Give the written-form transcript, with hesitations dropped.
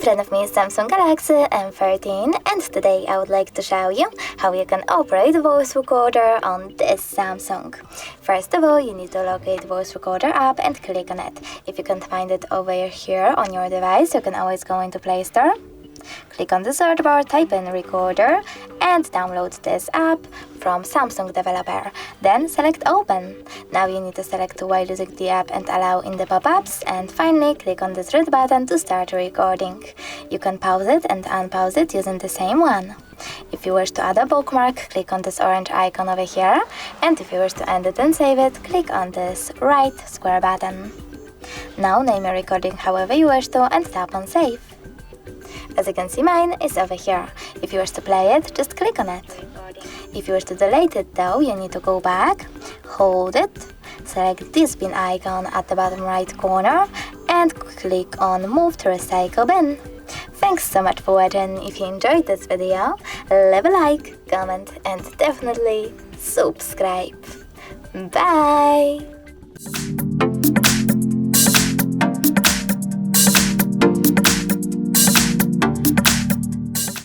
In front of me is Samsung Galaxy M13, and today I would like to show you how you can operate voice recorder on this Samsung. First of all, you need to locate voice recorder app and click on it. If you can't find it over here on your device, you can always go into Play Store. Click on the search bar, type in recorder and download this app from Samsung developer. Then select open. Now you need to select while using the app and allow in the pop-ups, and finally click on this red button to start recording. You can pause it and unpause it using the same one. If you wish to add a bookmark, click on this orange icon over here, and if you wish to end it and save it, click on this right square button. Now name your recording however you wish to and tap on save. As you can see, mine is over here. If you wish to play it, just click on it. If you wish to delete it though, you need to go back, hold it, select this bin icon at the bottom right corner and click on Move to Recycle Bin. Thanks so much for watching. If you enjoyed this video, leave a like, comment and definitely subscribe. Bye!